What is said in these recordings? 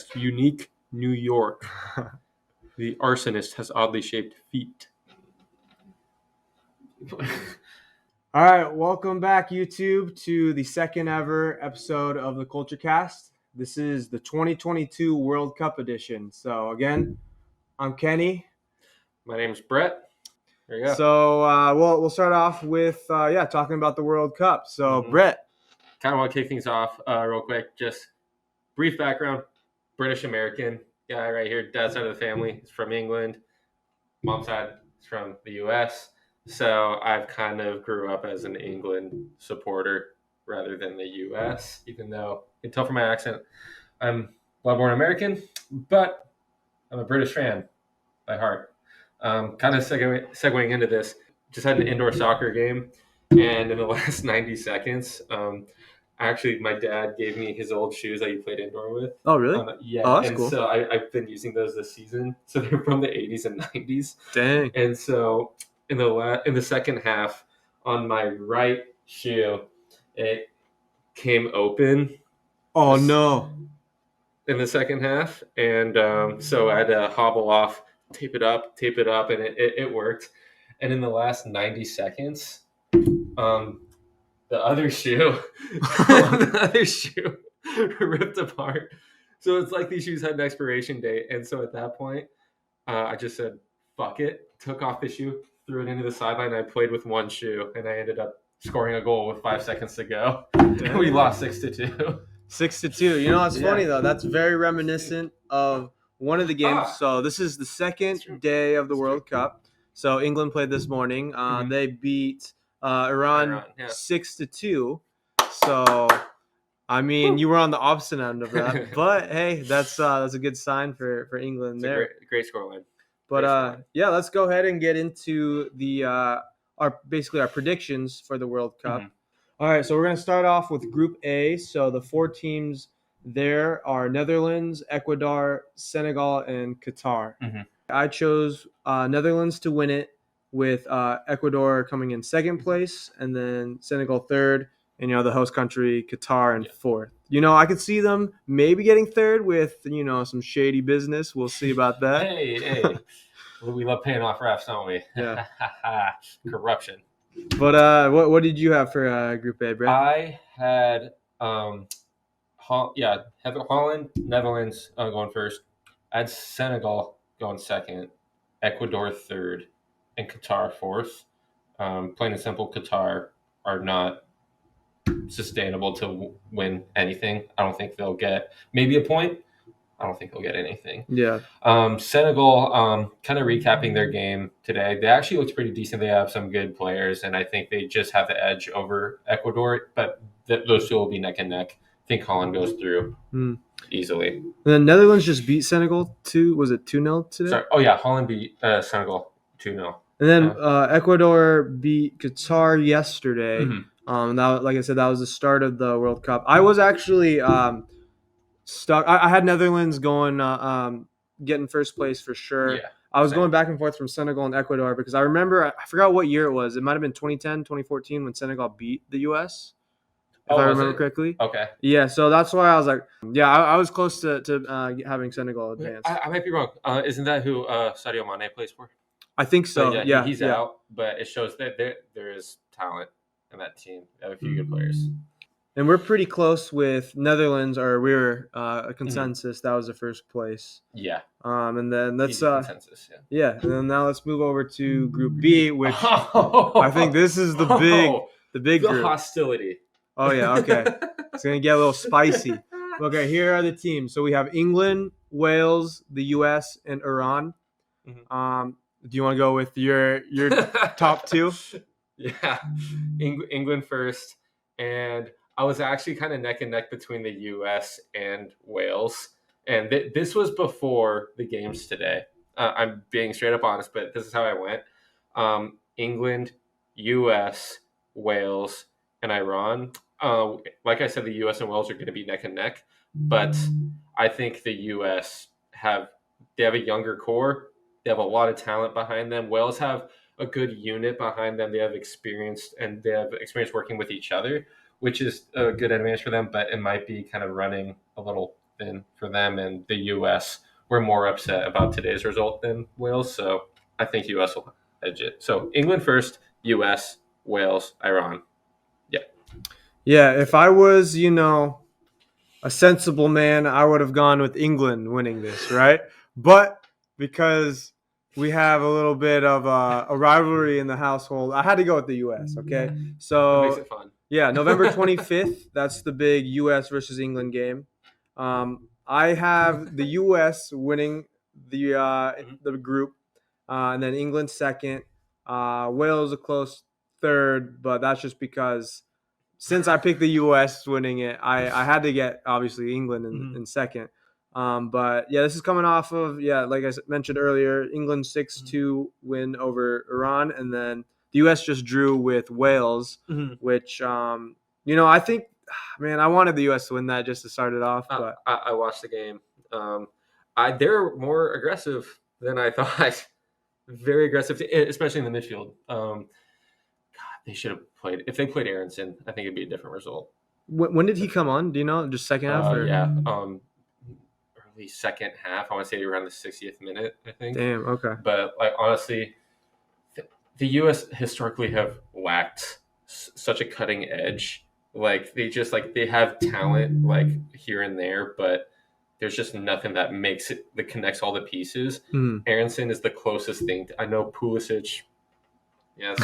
most unique New York. The arsonist has oddly shaped feet. All right, welcome back, YouTube, to the second ever episode of the Culture Cast. This is the 2022 World Cup edition. So again, I'm Kenny. My name's Brett. There you go. So we'll start off with talking about the World Cup. So Brett, Kind of want to kick things off real quick. Just brief background: British American guy right here. Dad's side of the family is from England. Mom's side is from the U.S. So I've kind of grew up as an England supporter rather than the U.S. Even though you can tell from my accent, I'm blood-born American, but I'm a British fan by heart. Kind of segueing into this, just had an indoor soccer game, and in the last 90 seconds, actually, my dad gave me his old shoes that he played indoor with. Oh, really? Yeah, Oh, that's and cool. so I've been using those this season. So they're from the 80s and 90s. Dang. And so in the second half, on my right shoe, it came open. Oh, no. In the second half, and so I had to hobble off, tape it up, and it worked. And in the last 90 seconds, the other shoe, ripped apart. So it's like these shoes had an expiration date, and so at that point, I just said, "Fuck it," took off the shoe, threw it into the sideline. I played with one shoe, and I ended up scoring a goal with 5 seconds to go. We lost 6-2. 6-2. You know, it's funny though. That's very reminiscent of one of the games. So this is the second day of the World Cup. So England played this morning. They beat Iran 6-2. So I mean, you were on the opposite end of that, but hey, that's a good sign for England there. Great scoreline. But let's go ahead and get into the our predictions for the World Cup. All right, so we're going to start off with Group A. So the four teams there are Netherlands, Ecuador, Senegal, and Qatar. I chose Netherlands to win it, with Ecuador coming in second place, and then Senegal third, and the host country Qatar in fourth. I could see them maybe getting third with some shady business. We'll see about that. Hey, we love paying off refs, don't we? Yeah. Corruption. But what did you have for Group A, Brett? I had Holland, Netherlands going first. I had Senegal going second, Ecuador third, and Qatar fourth. Plain and simple, Qatar are not sustainable to win anything. I don't think they'll get maybe a point. I don't think they'll get anything. Yeah. Senegal, kind of recapping their game today, they actually looked pretty decent. They have some good players, and I think they just have the edge over Ecuador, but those two will be neck and neck. I think Holland goes through easily. And then Netherlands just beat Senegal 2-0 today? Sorry. Oh, yeah, Holland beat Senegal 2-0. And then Ecuador beat Qatar yesterday. That, like I said, that was the start of the World Cup. I was actually stuck. I had Netherlands going, getting first place for sure. Yeah, I was going back and forth from Senegal and Ecuador because I remember, I forgot what year it was. It might have been 2010, 2014 when Senegal beat the U.S., if I remember correctly. Okay. Yeah, so that's why I was like, I was close to having Senegal advance. I might be wrong. Isn't that who Sadio Mane plays for? I think so. Yeah, he's out, but it shows that there is talent in that team. They have a few good players. And we're pretty close with Netherlands, or we're a consensus. That was the first place. Yeah. And then let's consensus. Yeah. And then now let's move over to Group B, which I think this is the big group. Hostility. Oh yeah. Okay. It's gonna get a little spicy. Okay. Here are the teams. So we have England, Wales, the U.S., and Iran. Do you want to go with your top two? Yeah, England first, and I was actually kind of neck and neck between the U.S. and Wales, and this was before the games today. I'm being straight up honest, but this is how I went. England, U.S., Wales, and Iran. Like I said, the U.S. and Wales are going to be neck and neck, but I think the U.S. have a younger core. They have a lot of talent behind them. Wales have a good unit behind them. They have experience working with each other, which is a good advantage for them, but it might be kind of running a little than for them, and the U.S. were more upset about today's result than Wales. So I think U.S. will edge it. So England first, U.S., Wales, Iran. Yeah. Yeah, if I was, a sensible man, I would have gone with England winning this, right? But because we have a little bit of a rivalry in the household, I had to go with the U.S. Okay, That makes so it fun. yeah, November 25th. That's the big U.S. versus England game. I have the U.S. winning the group, and then England second. Wales a close third, but that's just because since I picked the U.S. winning it, I had to get obviously England in second. But yeah, this is coming off of like I mentioned earlier, England 6-2 win over Iran, and then the U.S. just drew with Wales, which I think, man, I wanted the U.S. to win that just to start it off. But I watched the game. They're more aggressive than I thought. Very aggressive, especially in the midfield. They should have played. If they played Aronson, I think it'd be a different result. when did he come on? Do you know? Just second half? Yeah, early second half. I want to say around the 60th minute, I think. Damn. Okay. But like honestly, the U.S. historically have lacked such a cutting edge. Like they have talent like here and there, but there's just nothing that makes it that connects all the pieces. Aronson is the closest thing. I know Pulisic, yeah,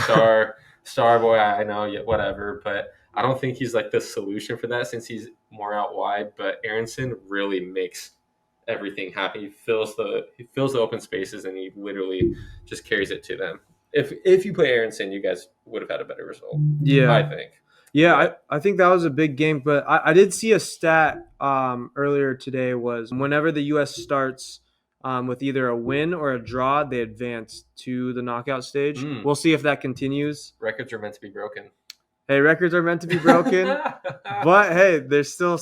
star boy. I know, whatever, but I don't think he's like the solution for that since he's more out wide. But Aronson really makes everything happen. He fills the open spaces, and he literally just carries it to them. If you play Aronson, you guys would have had a better result. Yeah, I think. Yeah, I think that was a big game, but I did see a stat earlier today was whenever the U.S. starts with either a win or a draw, they advance to the knockout stage. We'll see if that continues. Records are meant to be broken. Hey, records are meant to be broken, but hey, there's still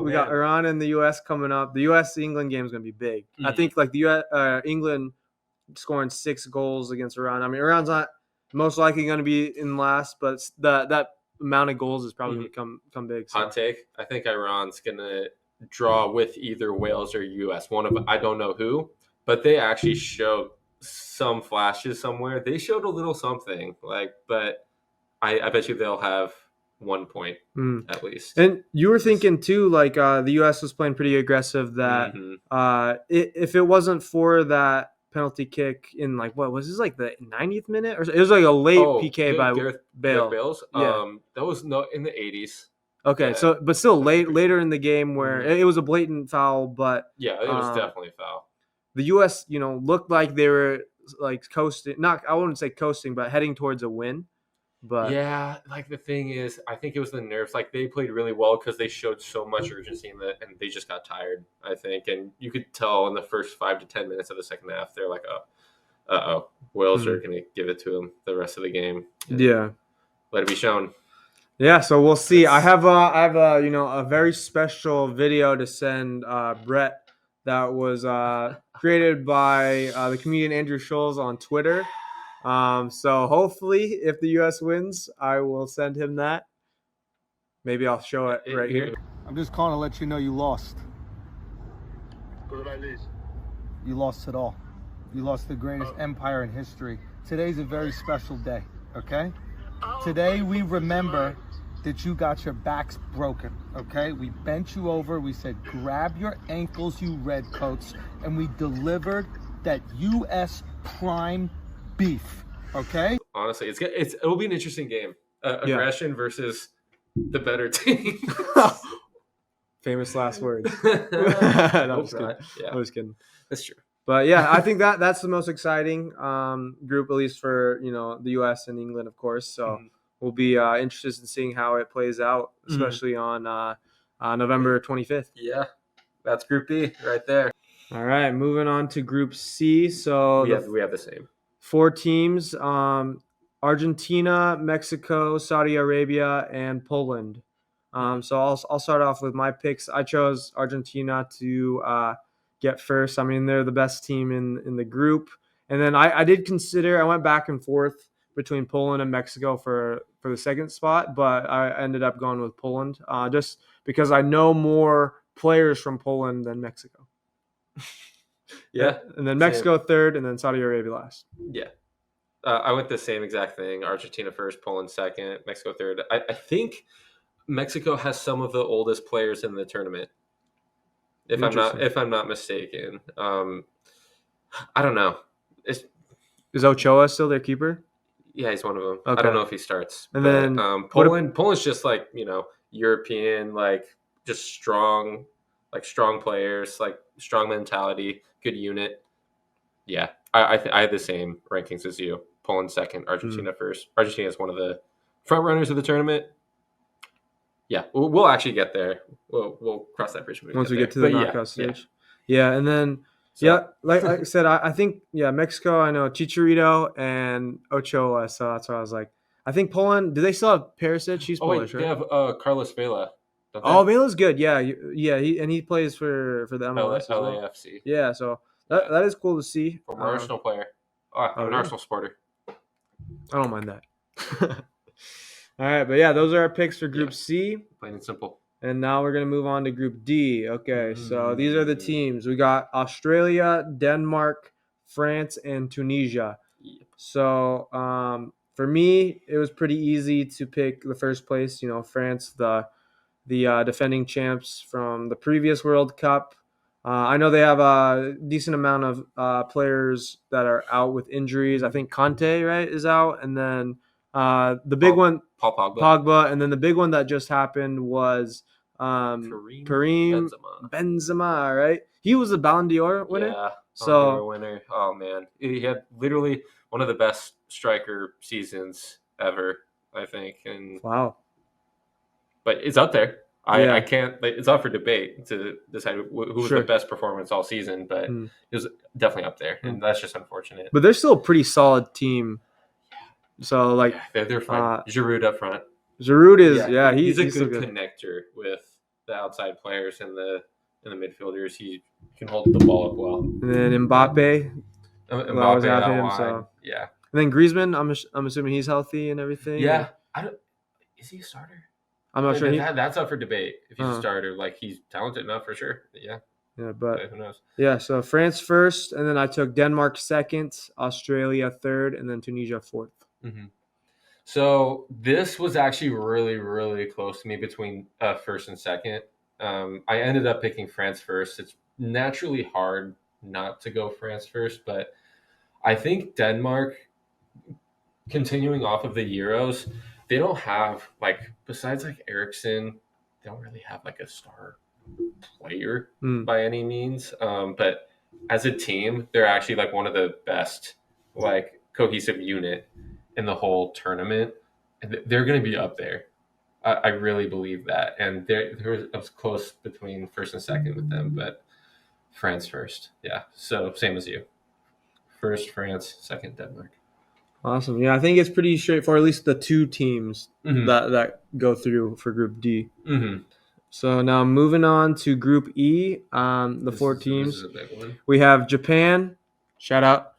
we got Iran and the U.S. coming up. The U.S.-England game is going to be big. I think like the England scoring 6 goals against Iran. I mean, Iran's not most likely going to be in last, but that amount of goals is probably going to come big. So. Hot take. I think Iran's going to draw with either Wales or U.S. One of I don't know who, but they actually showed some flashes somewhere. They showed a little something, but I bet you they'll have 1 point at least. And you were thinking too, like the U.S. was playing pretty aggressive. That if it wasn't for that penalty kick in like what was this like the 90th minute or so? It was like a late PK by Bales. That was in the 80s. Okay, so but still later in the game where it was a blatant foul, but yeah, it was definitely a foul. The U.S. looked like they were like coasting. Not I wouldn't say coasting, but heading towards a win. But yeah, like the thing is, I think it was the nerves. Like they played really well because they showed so much urgency and they just got tired. I think, and you could tell in the first 5 to 10 minutes of the second half, they're like, Wales are going to give it to them the rest of the game. Yeah, let it be shown. Yeah, so we'll see. I have a very special video to send Brett that was created by the comedian Andrew Scholes on Twitter. So hopefully, if the U.S. wins, I will send him that. Maybe I'll show it right here. I'm just calling to let you know you lost. What did I lose? You lost it all. You lost the greatest empire in history. Today's a very special day, okay? Today we remember that you got your backs broken, okay? We bent you over, we said, grab your ankles, you redcoats, and we delivered that U.S. prime beef, okay? Honestly, it will be an interesting game. Aggression versus the better team. Famous last words. No, I'm just kidding. Yeah. I was kidding. That's true. But yeah, I think that's the most exciting group, at least for the U.S. and England, of course. So we'll be interested in seeing how it plays out, especially on November 25th. Yeah, that's Group B right there. All right, moving on to Group C. So we have the same 4 teams: Argentina, Mexico, Saudi Arabia, and Poland. So I'll start off with my picks. I chose Argentina to get first. I mean, they're the best team in the group. And then I did consider, I went back and forth between Poland and Mexico for the second spot, but I ended up going with Poland just because I know more players from Poland than Mexico. Yeah. And then Mexico third, and then Saudi Arabia last. Yeah. I went the same exact thing. Argentina first, Poland second, Mexico third. I think Mexico has some of the oldest players in the tournament. If I'm not mistaken. I don't know. Is Ochoa still their keeper? Yeah, he's one of them. Okay. I don't know if he starts. And but, then Poland's just like, European, like just strong players, like strong mentality, good unit. Yeah, I had the same rankings as you. Poland second, Argentina first. Argentina is one of the front runners of the tournament. Yeah, we'll actually get there. We'll cross that bridge once we get to the knockout stage. Yeah, and then like I said, I think Mexico. I know Chicharito and Ochoa, so that's why I was like, I think Poland. Do they still have Perisic? He's Polish, right? They have Carlos Vela. Oh, Vela's good. Yeah. He plays for the MLS as well. LAFC. Yeah, so that is cool to see. Former Arsenal player. I'm an Arsenal supporter. I don't mind that. All right, but yeah, those are our picks for Group C. Plain and simple. And now we're going to move on to Group D. Okay, so these are the teams. We got Australia, Denmark, France, and Tunisia. Yep. So for me, it was pretty easy to pick the first place. France, the defending champs from the previous World Cup. I know they have a decent amount of players that are out with injuries. I think Conte, right, is out. And then the big one, Paul Pogba. And then the big one that just happened was Karim Benzema, right? He was a Ballon d'Or winner. Yeah, Ballon d'Or winner. Oh, man. He had literally one of the best striker seasons ever, I think. And wow. But it's up there. I can't. It's up for debate to decide who was the best performance all season, but it was definitely up there, and that's just unfortunate. But they're still a pretty solid team. So they're fine. Giroud up front. Giroud is he's a good connector with the outside players and the midfielders. He can hold the ball up well. And then Mbappe was have him. So yeah. And then Griezmann, I'm assuming he's healthy and everything. Yeah. Is he a starter? I'm not sure. That's up for debate. If he's a starter, he's talented enough for sure. Yeah. Yeah, but who knows? Yeah, so France first, and then I took Denmark second, Australia third, and then Tunisia fourth. Mm-hmm. So this was actually really, really close to me between first and second. I ended up picking France first. It's naturally hard not to go France first, but I think Denmark, continuing off of the Euros, they don't have besides Eriksson, they don't really have a star player by any means. But as a team, they're actually one of the best cohesive unit in the whole tournament. And they're going to be up there. I really believe that. And I was close between first and second with them, but France first. Yeah. So same as you. First France, second Denmark. Awesome. Yeah, I think it's pretty straightforward, at least the two teams that go through for Group D. Mm-hmm. So now moving on to Group E, four teams. This is a big one. We have Japan, shout out,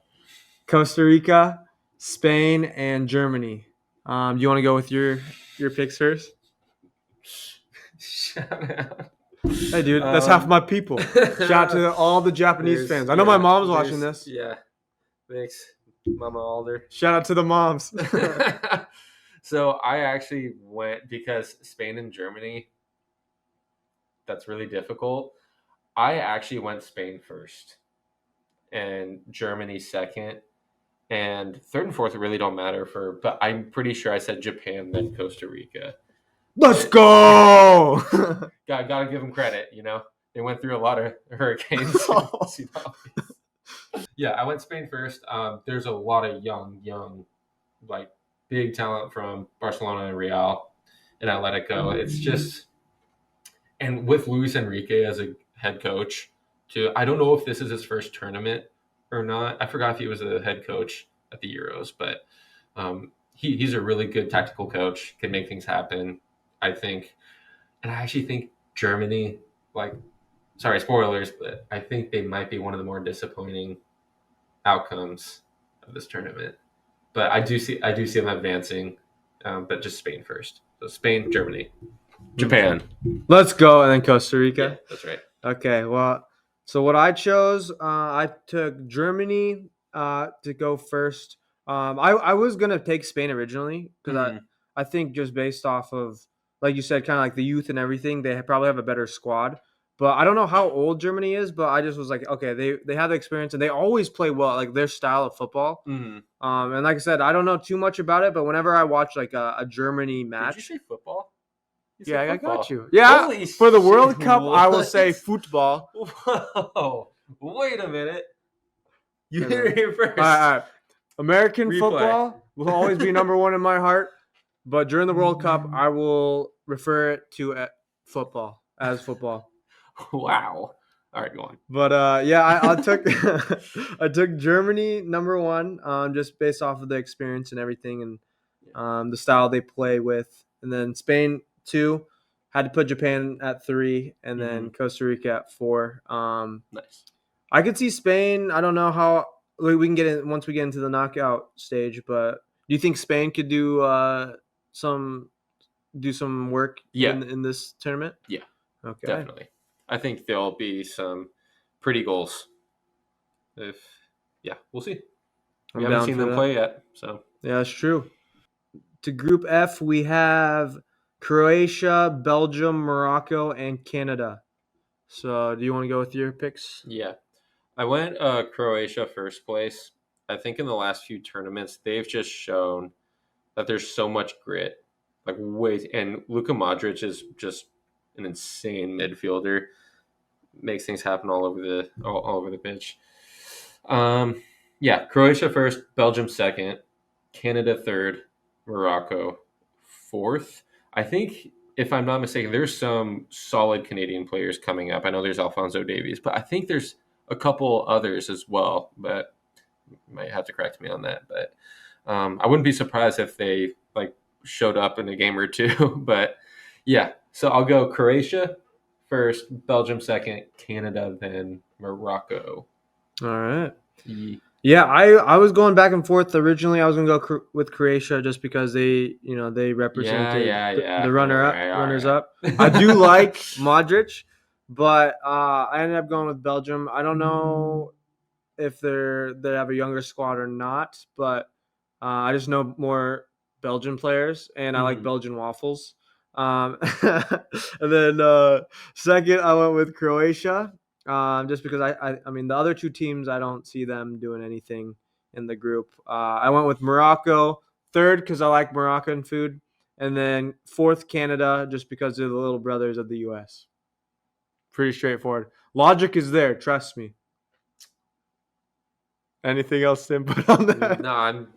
Costa Rica, Spain, and Germany. Do you want to go with your picks first? Shout out. Hey, dude, that's half my people. Shout out to all the Japanese fans. I know my mom's watching this. Yeah. Thanks, Mama Alder. Shout out to the moms. So I actually went because Spain and Germany, that's really difficult. I actually went Spain first and Germany second. And third and fourth really don't matter but I'm pretty sure I said Japan, then Costa Rica. Let's go! Gotta give them credit, They went through a lot of hurricanes. Yeah, I went Spain first. There's a lot of young, big talent from Barcelona and Real and Atletico. It's just, and with Luis Enrique as a head coach, too. I don't know if this is his first tournament or not. I forgot if he was a head coach at the Euros, but he's a really good tactical coach, can make things happen, I think. And I actually think Germany, sorry, spoilers, but I think they might be one of the more disappointing outcomes of this tournament. But I do see them advancing, but just Spain first. So Spain, Germany. Japan. Let's go, and then Costa Yeah, Rica. that's right. Okay, well, so what I chose, I took Germany to go first. I was gonna take Spain originally because I think just based off of, like you said, kind of like the youth and everything, they probably have a better squad. But I don't know how old Germany is, but I just was like, okay, they have the experience and they always play well, like their style of football. And like I said, I don't know too much about it, but whenever I watch like a Germany match, Did you say football? You said yeah, I football. got you. Yeah, Holy for the shit, World Cup, I will what? say football. Whoa! Wait a minute. You Okay, hit it here first. All right. American Replay. football will always be number one in my heart, but during the World Cup, I will refer it to football as football. Wow. All right, go on. But yeah, I took I took Germany number one, just based off of the experience and everything, and the style they play with, and then Spain two. Had to put Japan at 3, and then Costa Rica at 4. Nice. I could see Spain. I don't know how we can get in once we get into the knockout stage, but do you think Spain could do some work in this tournament? Yeah, Okay. definitely. I think there'll be some pretty goals. We'll see. We haven't seen them play yet, so yeah, that's true. To Group F, we have Croatia, Belgium, Morocco, and Canada. So, do you want to go with your picks? Yeah. I went Croatia first place. I think in the last few tournaments, they've just shown that there's so much grit. And Luka Modric is just an insane midfielder. Makes things happen all over the pitch. Croatia first, Belgium second, Canada third, Morocco fourth. I think, if I'm not mistaken, there's some solid Canadian players coming up. I know there's Alphonso Davies, but I think there's a couple others as well. But you might have to correct me on that. But I wouldn't be surprised if they showed up in a game or two. But yeah, so I'll go Croatia first, Belgium second, Canada then Morocco. All right. Yeah, I was going back and forth. Originally, I was going to go with Croatia just because they represented the runners up. I do like Modric, but I ended up going with Belgium. I don't know if they have a younger squad or not, but I just know more Belgian players, and I like Belgian waffles. And then second, I went with Croatia. Just because I mean the other two teams, I don't see them doing anything in the group. I went with Morocco third because I like Moroccan food, and then fourth Canada just because they're the little brothers of the U.S. Pretty straightforward. Logic is there, trust me. Anything else to input on that? No, I'm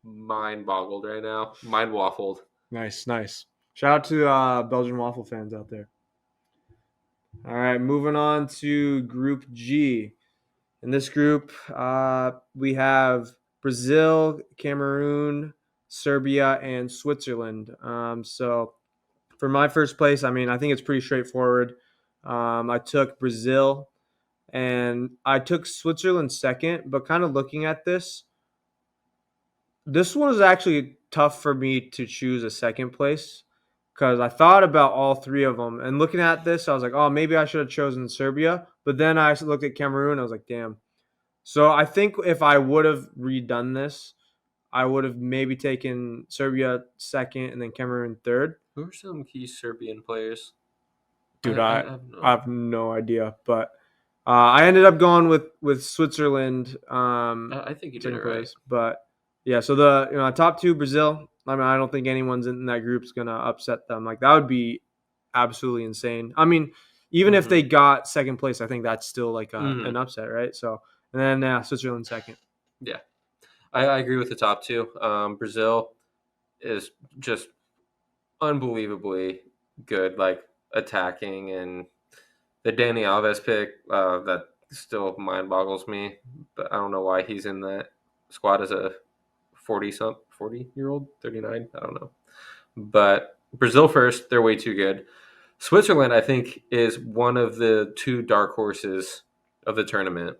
mind boggled right now. Mind waffled. Nice. Shout out to Belgian waffle fans out there. All right, moving on to Group G. In this group, we have Brazil, Cameroon, Serbia, and Switzerland. So for my first place, I mean, I think it's pretty straightforward. I took Brazil, and I took Switzerland second, but kind of looking at this one was actually tough for me to choose a second place because I thought about all three of them. And looking at this, I was like, oh, maybe I should have chosen Serbia. But then I looked at Cameroon. I was like, damn. So I think if I would have redone this, I would have maybe taken Serbia second and then Cameroon third. Who are some key Serbian players? Dude, I have no idea. But I ended up going with Switzerland. I think you did it right. But yeah, so the top two, Brazil. I mean, I don't think anyone's in that group's gonna upset them. Like that would be absolutely insane. I mean, even if they got second place, I think that's still like an upset, right? So and then Switzerland second. Yeah, I agree with the top two. Brazil is just unbelievably good, like attacking, and the Dani Alves pick that still mind boggles me. But I don't know why he's in that squad as a 40-year-old, 39. I don't know. But Brazil first, they're way too good. Switzerland, I think, is one of the two dark horses of the tournament.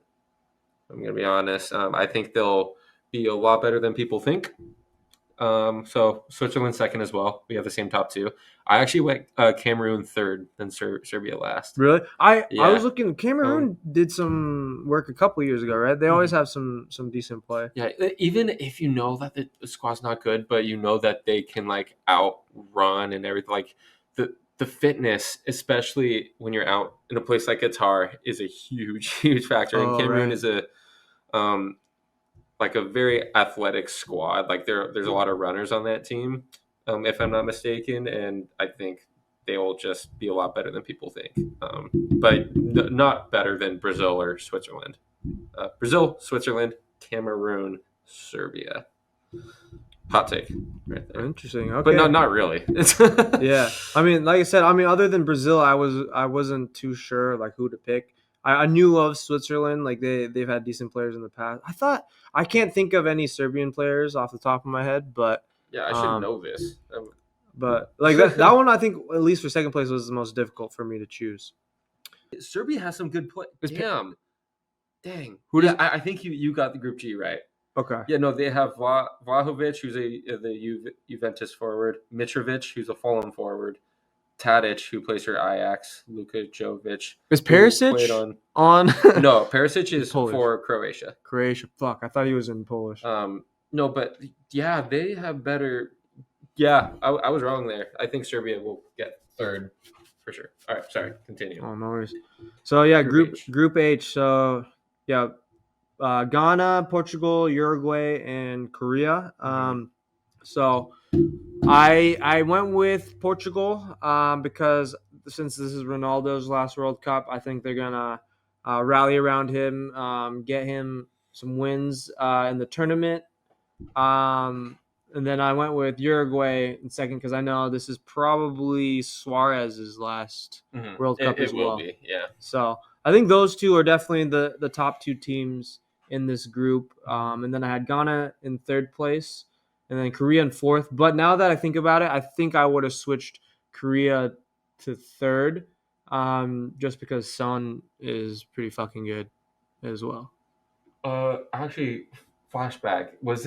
I'm going to be honest. I think they'll be a lot better than people think. So Switzerland second as well. We have the same top two. I actually went Cameroon third, then Serbia last. Really? I Yeah. was looking. Cameroon did some work a couple years ago, right? They always have some decent play. Yeah, even if you know that the squad's not good, but you know that they can like outrun and everything, like the fitness, especially when you're out in a place like Qatar, is a huge factor. And Oh, Cameroon right. is a like a very athletic squad. Like there's a lot of runners on that team, if I'm not mistaken, and I think they will just be a lot better than people think. But not better than Brazil or Switzerland. Brazil, Switzerland, Cameroon, Serbia. Hot take, right there. Interesting. Okay. But not really. Yeah. I mean, like I said, other than Brazil, I wasn't too sure like who to pick. I knew of Switzerland, like they've had decent players in the past. I can't think of any Serbian players off the top of my head, but Yeah, I should know this. But like that one, I think at least for second place was the most difficult for me to choose. Serbia has some good play. Damn. Dang. Who does? I think you got the Group G right. Okay. Yeah, no, they have Vlahovic, who's the Juventus forward, Mitrovic, who's a Fulham forward, Tadic, who plays for Ajax, Luka Jovic. Is who Perisic played on? No, Perisic is Polish. for Croatia. Croatia. Fuck, I thought he was in Polish. No, but yeah, they have better. Yeah, I was wrong there. I think Serbia will get third for sure. All right, sorry, continue. Oh, no worries. So yeah, Group H. Group H. So yeah, Ghana, Portugal, Uruguay, and Korea. So I went with Portugal because since this is Ronaldo's last World Cup, I think they're gonna rally around him, get him some wins in the tournament. And then I went with Uruguay in second because I know this is probably Suarez's last World Cup as well. Will be, yeah. So I think those two are definitely the top two teams in this group. And then I had Ghana in third place and then Korea in fourth. But now that I think about it, I think I would have switched Korea to third just because Son is pretty fucking good as well. Actually, flashback. Was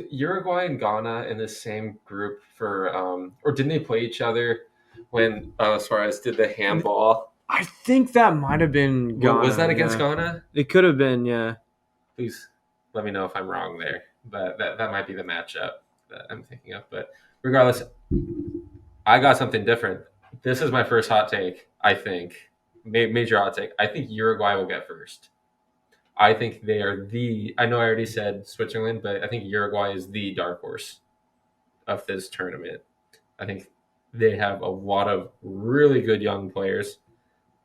Uruguay and Ghana in the same group for or didn't they play each other when Suarez did the handball? I think that might have been Ghana. Was that against Ghana? It could have been, yeah. Please let me know if I'm wrong there. But that might be the matchup that I'm thinking of. But regardless, I got something different. This is my first hot take, I think. Major hot take. I think Uruguay will get first. I think they are I know I already said Switzerland, but I think Uruguay is the dark horse of this tournament. I think they have a lot of really good young players,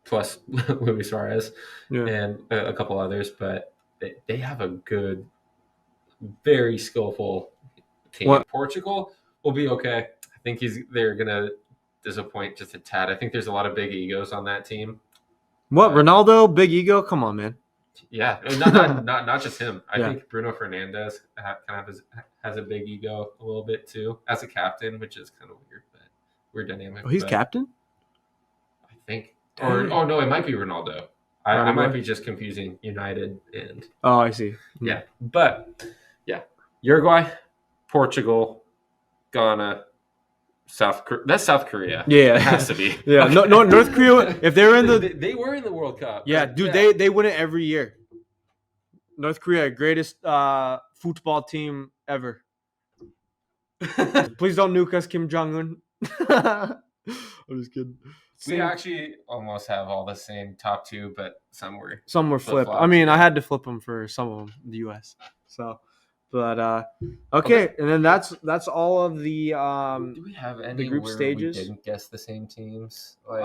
plus Luis Suarez and a couple others, but they have a good, very skillful team. What? Portugal will be okay. I think they're going to disappoint just a tad. I think there's a lot of big egos on that team. What, Ronaldo, big ego? Come on, man. Yeah, not just him. I think Bruno Fernandes has a big ego a little bit too as a captain, which is kind of weird, but weird dynamic. Oh, he's captain? I think. Or no, it might be Ronaldo. I might be just confusing United and. Oh, I see. Yeah, but yeah, Uruguay, Portugal, Ghana. That's South Korea. Yeah, it has to be. Yeah, no, North Korea. If they were in they were in the World Cup. Yeah, dude, they win it every year. North Korea, greatest football team ever. Please don't nuke us, Kim Jong Un. I'm just kidding. We actually almost have all the same top two, but some were flipped. I mean, I had to flip them for some of them, the U.S. So. But okay, and then that's all of the do we have any the group where stages? We didn't guess the same teams. You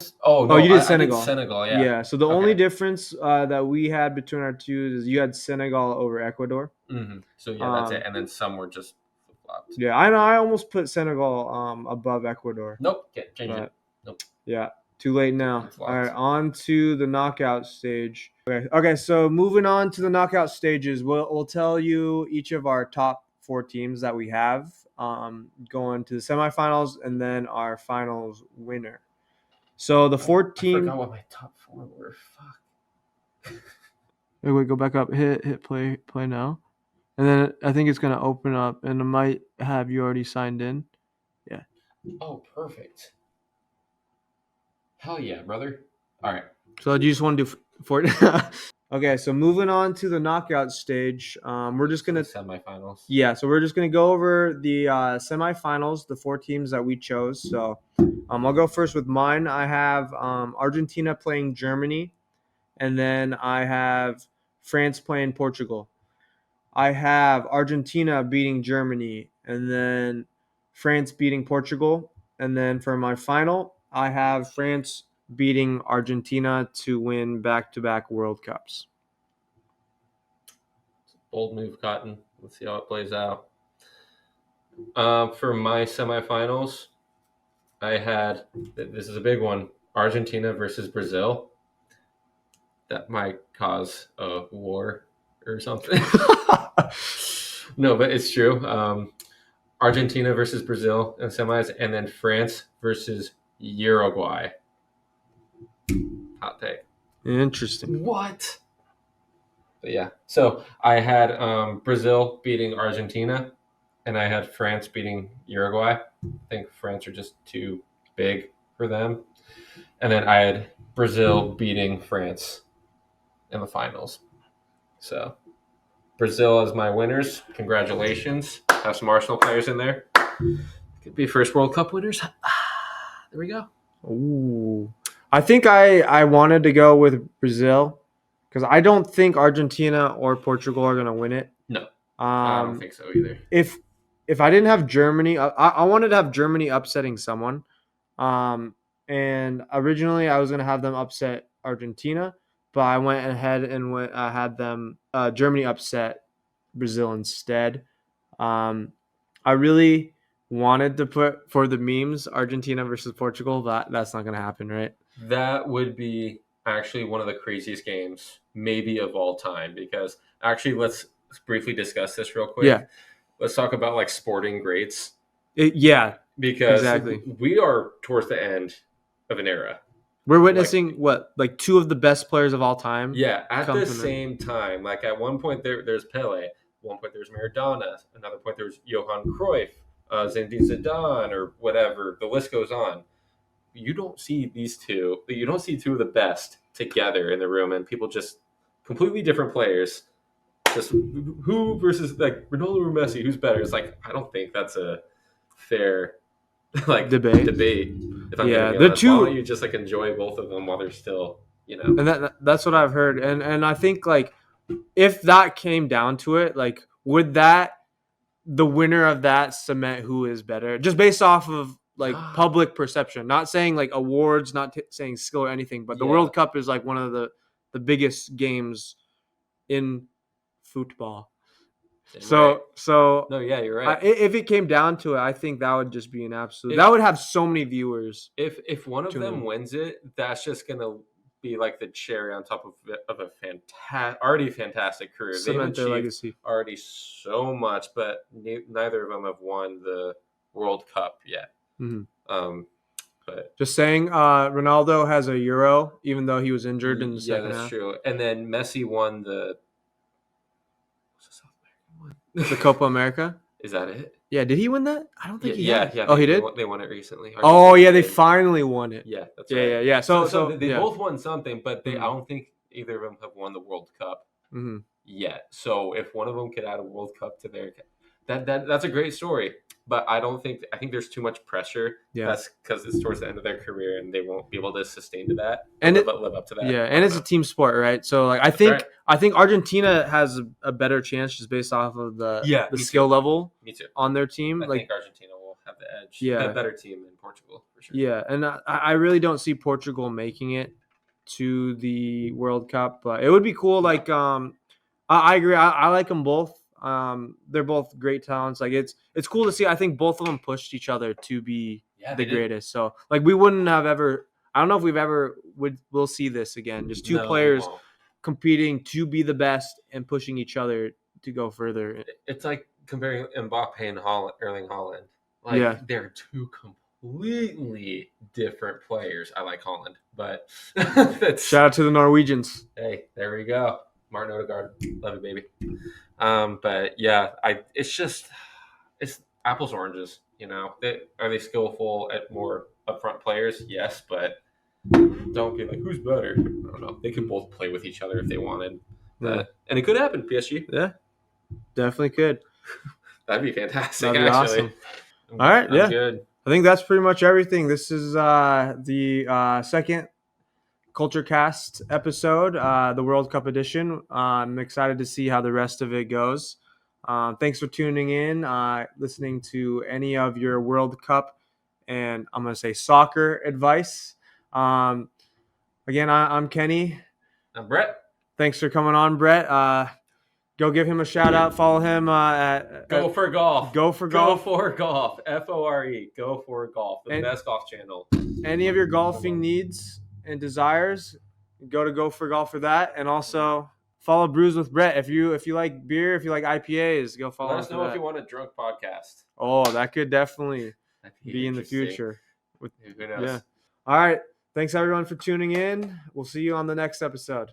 did Senegal. I did Senegal, yeah. Yeah. So the only difference that we had between our two is you had Senegal over Ecuador. Mm-hmm. So yeah, that's it. And then some were just flip-flopped. Yeah, I know. I almost put Senegal above Ecuador. Nope, can't change it. Nope. Yeah. Too late now. All right, on to the knockout stage. Okay. So moving on to the knockout stages, we'll tell you each of our top 4 teams that we have going to the semifinals and then our finals winner. So the 14. I forgot what my top 4 were. Fuck. Wait, go back up. Hit play now. And then I think it's gonna open up, and it might have you already signed in. Oh, perfect. Hell yeah, brother. All right. So do you just want to do four? Okay, so moving on to the knockout stage, we're just The gonna semifinals. so we're just gonna go over the semifinals, the 4 teams that we chose. So I'll go first with mine. I have Argentina playing Germany, and then I have France playing Portugal. I have Argentina beating Germany, and then France beating Portugal. And then for my final, I have France beating Argentina to win back-to-back World Cups. Bold move, Cotton. Let's see how it plays out. For my semifinals, I had this is a big one: Argentina versus Brazil. That might cause a war or something. No, but it's true. Argentina versus Brazil in semis, and then France versus Uruguay. Hot take. Interesting. What? But yeah, so I had Brazil beating Argentina, and I had France beating Uruguay. I think France are just too big for them. And then I had Brazil beating France in the finals. So Brazil as my winners. Congratulations. Have some Arsenal players in there. Could be first World Cup winners. There we go. Ooh. I think I wanted to go with Brazil because I don't think Argentina or Portugal are going to win it. No, I don't think so either. If I didn't have Germany, I wanted to have Germany upsetting someone. And originally I was going to have them upset Argentina, but I went ahead and had them Germany upset Brazil instead. I really wanted to put for the memes Argentina versus Portugal, but that's not going to happen, right? That would be actually one of the craziest games, maybe of all time, because actually, let's briefly discuss this real quick. Yeah. Let's talk about like sporting greats. Yeah, because exactly. We are towards the end of an era. We're witnessing like two of the best players of all time. Yeah, at the same time. Like at one point there's Pele, at one point there's Maradona, another point there's Johan Cruyff, Zinedine Zidane, or whatever. The list goes on. You don't see these two. You don't see two of the best together in the room, and people just completely different players. Just who versus like Ronaldo or Messi? Who's better? It's like I don't think that's a fair like debate. If I'm yeah, the two. Why don't you just like enjoy both of them while they're still, And that's what I've heard, and I think like if that came down to it, like would the winner of that cement who is better, just based off of like public perception? Not saying like awards, not saying skill or anything, but the World Cup is like one of the biggest games in football. So no, yeah, you're right. If it came down to it, I think that would just be an absolute. That would have so many viewers. If one of them wins it, that's just gonna be like the cherry on top of a already fantastic career. Cement their legacy already so much, but neither of them have won the World Cup yet. Mm-hmm. But just saying, Ronaldo has a Euro, even though he was injured in the second half. Yeah, that's true. And then Messi won the the Copa America. Is that it? Yeah, did he win that? I don't think he did. Yeah. Oh, he did? They won it recently. Oh, yeah, they finally won it. Yeah, that's right. Yeah. So they both won something, but I don't think either of them have won the World Cup yet. So if one of them could add a World Cup to their that's a great story. But I think there's too much pressure. Yeah. That's because it's towards the end of their career and they won't be able to sustain to that and live up to that. Yeah, and it's a team sport, right? So like I think Argentina has a better chance just based off of the skill level on their team. I think Argentina will have the edge. Yeah. A better team than Portugal for sure. Yeah, and I really don't see Portugal making it to the World Cup, but it would be cool. Like I agree. I like them both. They're both great talents. Like it's cool to see. I think both of them pushed each other to be the greatest. So like we wouldn't have ever. I don't know if we'll see this again. Just two players competing to be the best and pushing each other to go further. It's like comparing Mbappe and Erling Haaland. Like they're two completely different players. I like Haaland, but shout out to the Norwegians. Hey, there we go. Martin Odegaard, love you, baby. But yeah, it's apples and oranges. Are they skillful at more upfront players? Yes, but don't be like who's better. I don't know. They could both play with each other if they wanted. And it could happen. PSG. Yeah, definitely could. That'd be fantastic. That'd be actually. awesome. All right, yeah. Good. I think that's pretty much everything. This is the second Culture Cast episode, the World Cup edition. I'm excited to see how the rest of it goes. Thanks for tuning in, listening to any of your World Cup and I'm going to say soccer advice. Again, I'm Kenny. I'm Brett. Thanks for coming on, Brett. Go give him a shout out. Follow him at Go for Golf. Go for Golf. Go for Golf. FORE. Go for Golf. The best golf channel. Any of your golfing needs and desires, go for Golf for that. And also follow Brews with Brett. If you like beer, if you like IPAs, go follow. Let us know if you want a drunk podcast. Oh, that could definitely be in the future. Who knows? Yeah. All right. Thanks everyone for tuning in. We'll see you on the next episode.